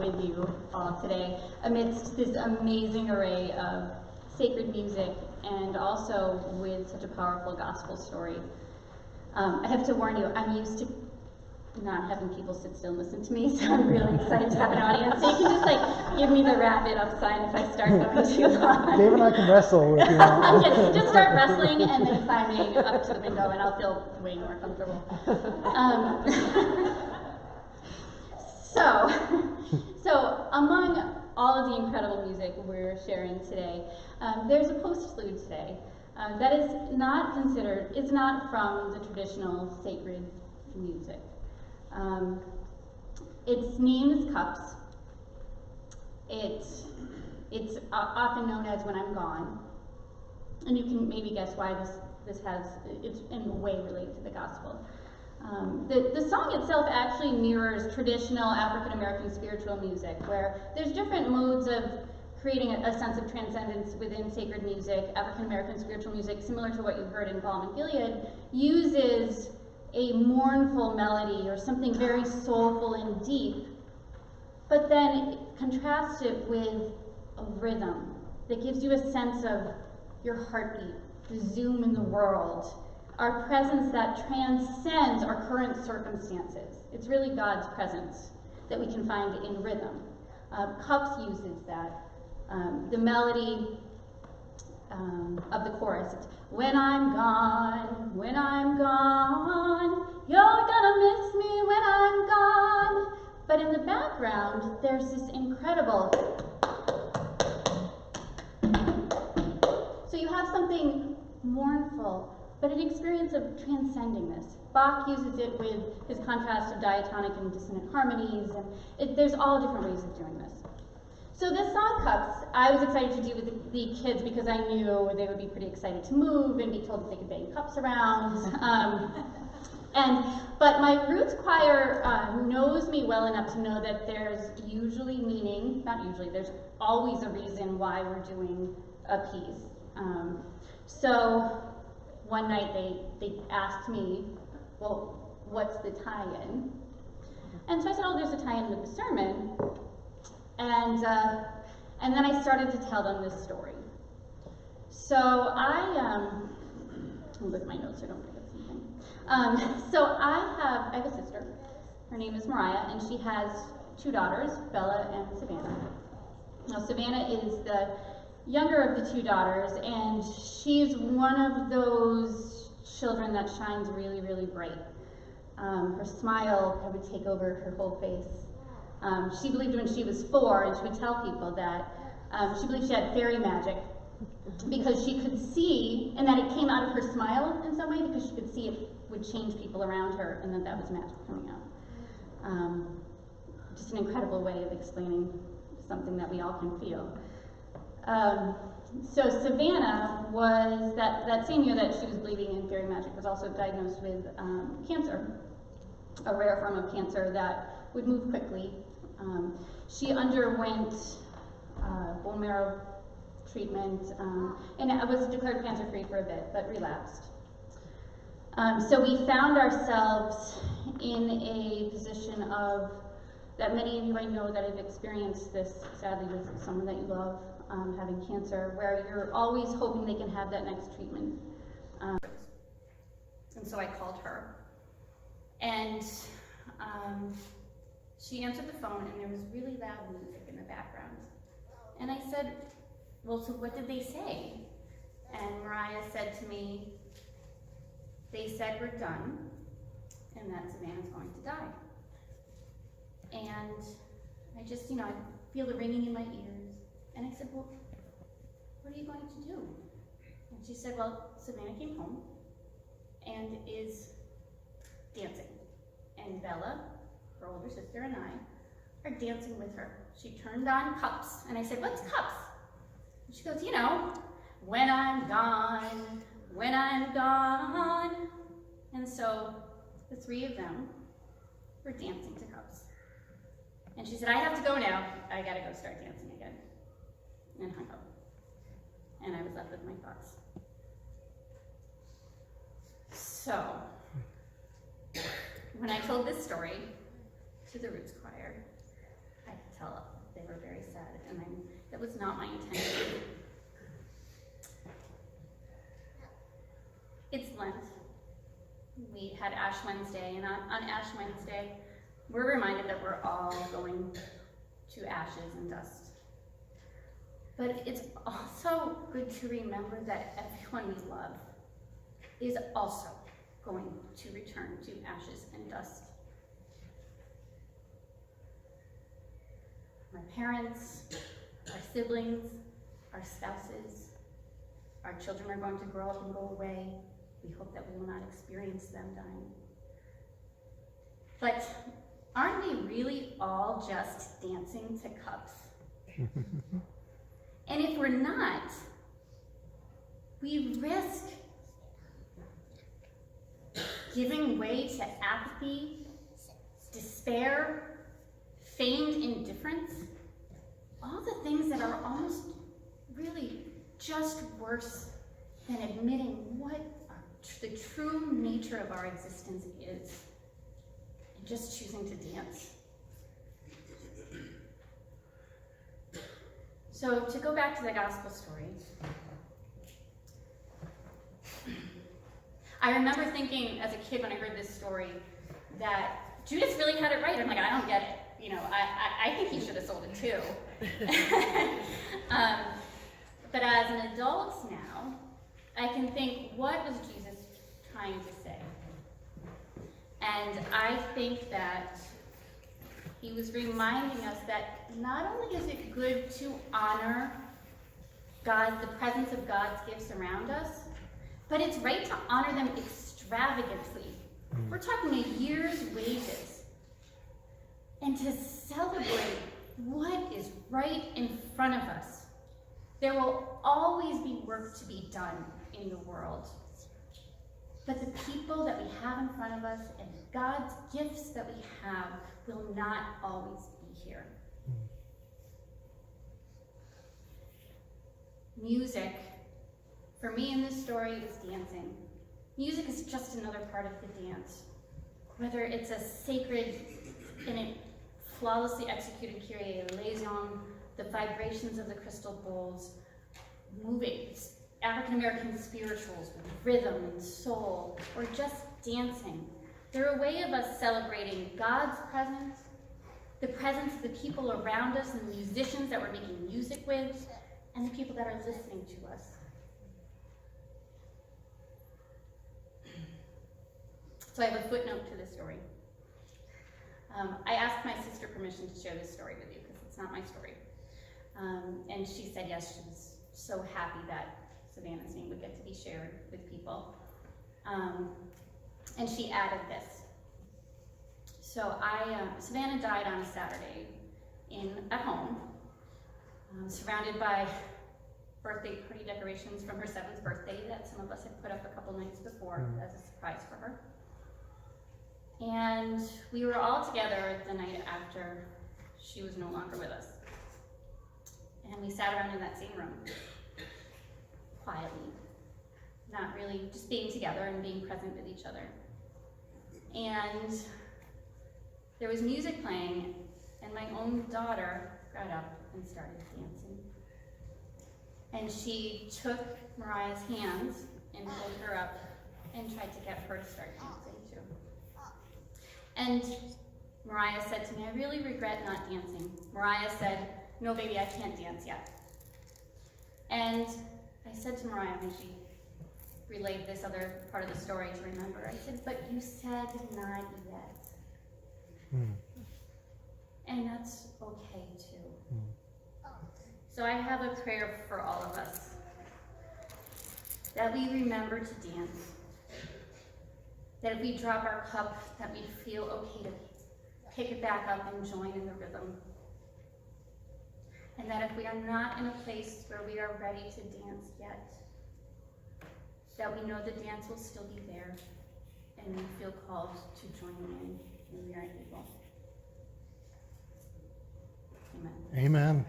with you all today amidst this amazing array of sacred music and also with such a powerful gospel story. I have to warn you, I'm used to not having people sit still and listen to me, so I'm really excited to have an audience. So you can just like give me the wrap it up sign if I start going too long. Dave and I can wrestle if you want. Yes, just start wrestling and then climbing up to the window and I'll feel way more comfortable. So among all of the incredible music we're sharing today, there's a postlude today that is not considered, is not from the traditional sacred music. Its name is Cups. It's often known as When I'm Gone, and you can maybe guess why it's in a way related to the gospel. The song itself actually mirrors traditional African American spiritual music, where there's different modes of creating a sense of transcendence within sacred music. African American spiritual music, similar to what you heard in Balm and Gilead, uses a mournful melody or something very soulful and deep, but then contrasts it with a rhythm that gives you a sense of your heartbeat, the zoom in the world, our presence that transcends our current circumstances. It's really God's presence that we can find in rhythm. Cups uses that. The melody of the chorus, it's, when I'm gone, you're gonna miss me when I'm gone. But in the background, there's this incredible, so you have something mournful, but an experience of transcending this. Bach uses it with his contrast of diatonic and dissonant harmonies, and there's all different ways of doing this. So this song, Cups, I was excited to do with the kids because I knew they would be pretty excited to move and be told that they could bang cups around. But my roots choir knows me well enough to know that there's usually meaning, not usually, there's always a reason why we're doing a piece. So one night they asked me, well, what's the tie-in? And so I said, oh, there's a tie-in with the sermon. And then I started to tell them this story. So I'll look at my notes so I don't forget something. So I have a sister. Her name is Mariah, and she has two daughters, Bella and Savannah. Now Savannah is the younger of the two daughters, and she's one of those children that shines really, really bright. Her smile would take over her whole face. She believed when she was 4, and she would tell people that she believed she had fairy magic because she could see, and that it came out of her smile in some way because she could see it would change people around her, and that was magic coming out. Just an incredible way of explaining something that we all can feel. So Savannah was, that same year that she was believing in fairy magic, was also diagnosed with cancer, a rare form of cancer that would move quickly. She underwent bone marrow treatment and was declared cancer-free for a bit, but relapsed. So we found ourselves in a position of, that many of you I know that have experienced this, sadly, with someone that you love having cancer, where you're always hoping they can have that next treatment. And so I called her. And she answered the phone, and there was really loud music in the background. And I said, well, so what did they say? And Mariah said to me, they said we're done, and that Savannah's going to die. And I just, I feel the ringing in my ears. And I said, well, what are you going to do? And she said, well, Savannah came home and is dancing. And Bella, her older sister, and I are dancing with her. She turned on Cups, and I said, what's Cups? And she goes, when I'm gone, when I'm gone. And so the three of them were dancing to Cups. And she said, I have to go now. I gotta go start dancing again. And hung up. And I was left with my thoughts. So, when I told this story to the Roots Choir, I could tell tell they were very sad, and that was not my intention. It's Lent. We had Ash Wednesday, and on Ash Wednesday, we're reminded that we're all going to ashes and dust. But it's also good to remember that everyone we love is also going to return to ashes and dust. Our parents, our siblings, our spouses, our children are going to grow up and go away. We hope that we will not experience them dying. But aren't we really all just dancing to cups? And if we're not, we risk giving way to apathy, despair, feigned indifference, all the things that are almost really just worse than admitting what the true nature of our existence is, and just choosing to dance. So to go back to the gospel story, I remember thinking as a kid when I heard this story that Judas really had it right. I'm like, I don't get it. You know, I think he should have sold it too. But as an adult now, I can think, what was Jesus trying to say? And I think that he was reminding us that not only is it good to honor God, the presence of God's gifts around us, but it's right to honor them extravagantly. We're talking a year's wages. And to celebrate what is right in front of us. There will always be work to be done in the world. But the people that we have in front of us and God's gifts that we have will not always be here. Music, for me in this story, is dancing. Music is just another part of the dance. Whether it's a sacred and a flawlessly executed Kyrie eleison, the vibrations of the crystal bowls, moving African-American spirituals with rhythm and soul, or just dancing. They're a way of us celebrating God's presence, the presence of the people around us and the musicians that we're making music with, and the people that are listening to us. So I have a footnote to this story. I asked my sister permission to share this story with you because it's not my story. And she said yes, she was so happy that Savannah's name would get to be shared with people. And she added this. So Savannah died on a Saturday at home, surrounded by birthday party decorations from her 7th birthday that some of us had put up a couple nights before as a surprise for her. And we were all together the night after she was no longer with us. And we sat around in that same room, quietly, not really, just being together and being present with each other. And there was music playing, and my own daughter got up and started dancing. And she took Mariah's hands and pulled her up and tried to get her to start dancing too. And Mariah said to me, I really regret not dancing. Mariah said, no baby, I can't dance yet. And I said to Mariah when she relayed this other part of the story to remember, I said, but you said not yet. And that's okay too. So I have a prayer for all of us, that we remember to dance, that if we drop our cup, that we feel okay to pick it back up and join in the rhythm. And that if we are not in a place where we are ready to dance yet, that we know the dance will still be there, and we feel called to join in when we are able. Amen. Amen.